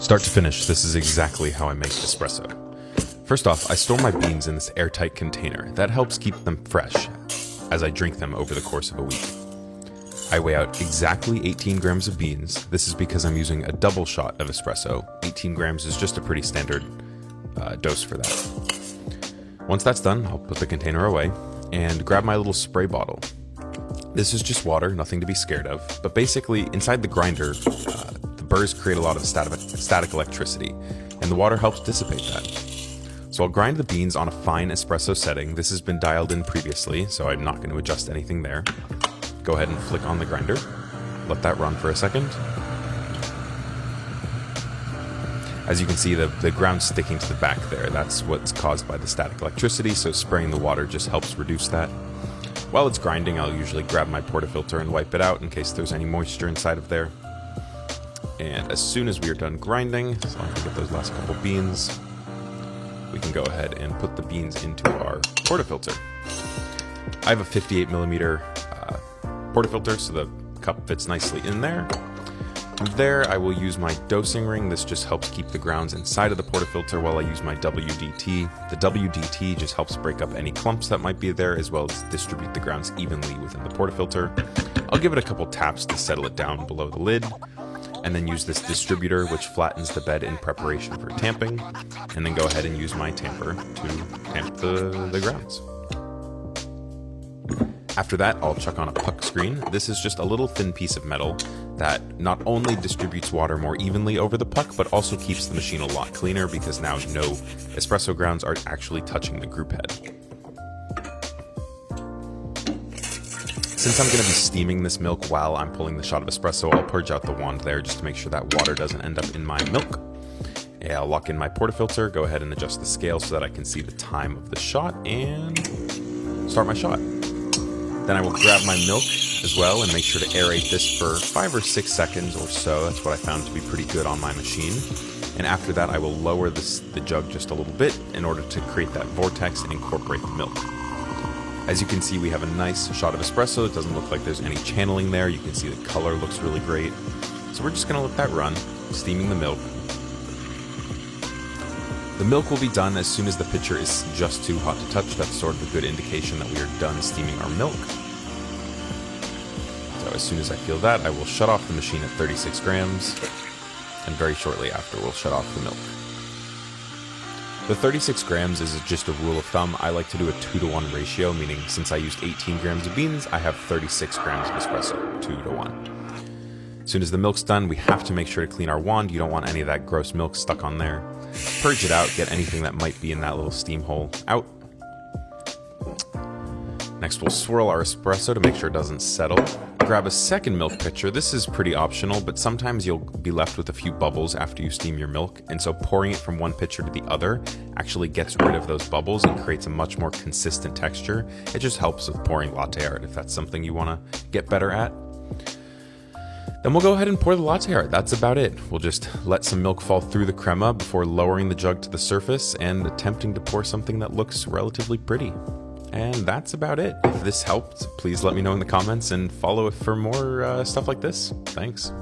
Start to finish, this is exactly how I make espresso. First off, I store my beans in this airtight container. That helps keep them fresh as I drink them over the course of a week. I weigh out exactly 18 grams of beans. This is because I'm using a double shot of espresso. 18 grams is just a pretty standard dose for that. Once that's done, I'll put the container away and grab my little spray bottle. This is just water, nothing to be scared of, but basically inside the grinder, the burrs create a lot of static electricity, and the water helps dissipate that. So I'll grind the beans on a fine espresso setting. This has been dialed in previously, so I'm not going to adjust anything there. Go ahead and flick on the grinder, let that run for a second. As you can see, the ground's sticking to the back there. That's what's caused by the static electricity, so spraying the water just helps reduce that. While it's grinding, I'll usually grab my portafilter and wipe it out in case there's any moisture inside of there. And as soon as we are done grinding, as long as we get those last couple beans, we can go ahead and put the beans into our portafilter. I have a 58 millimeter portafilter, so the cup fits nicely in there. From there, I will use my dosing ring. This just helps keep the grounds inside of the portafilter while I use my WDT. The WDT just helps break up any clumps that might be there, as well as distribute the grounds evenly within the portafilter. I'll give it a couple taps to settle it down below the lid, and then use this distributor, which flattens the bed in preparation for tamping, and then go ahead and use my tamper to tamp the grounds. After that, I'll chuck on a puck screen. This is just a little thin piece of metal that not only distributes water more evenly over the puck, but also keeps the machine a lot cleaner because now no espresso grounds are actually touching the group head. Since I'm going to be steaming this milk while I'm pulling the shot of espresso, I'll purge out the wand there just to make sure that water doesn't end up in my milk. Yeah, I'll lock in my portafilter, go ahead and adjust the scale so that I can see the time of the shot, and start my shot. Then I will grab my milk as well and make sure to aerate this for 5 or 6 seconds or so. That's what I found to be pretty good on my machine. And after that, I will lower the jug just a little bit in order to create that vortex and incorporate the milk. As you can see, we have a nice shot of espresso. It doesn't look like there's any channeling there. You can see the color looks really great. So we're just going to let that run, steaming the milk. The milk will be done as soon as the pitcher is just too hot to touch. That's sort of a good indication that we are done steaming our milk. So as soon as I feel that, I will shut off the machine at 36 grams, and very shortly after we'll shut off the milk. The 36 grams is just a rule of thumb. I like to do a 2-to-1 ratio, meaning since I used 18 grams of beans, I have 36 grams of espresso, 2-to-1. As soon as the milk's done, we have to make sure to clean our wand. You don't want any of that gross milk stuck on there. Purge it out, get anything that might be in that little steam hole out. Next, we'll swirl our espresso to make sure it doesn't settle. Grab a second milk pitcher. This is pretty optional, but sometimes you'll be left with a few bubbles after you steam your milk, and so pouring it from one pitcher to the other actually gets rid of those bubbles and creates a much more consistent texture. It just helps with pouring latte art if that's something you want to get better at. Then we'll go ahead and pour the latte art. That's about it. We'll just let some milk fall through the crema before lowering the jug to the surface and attempting to pour something that looks relatively pretty. And that's about it. If this helped, please let me know in the comments and follow for more stuff like this. Thanks.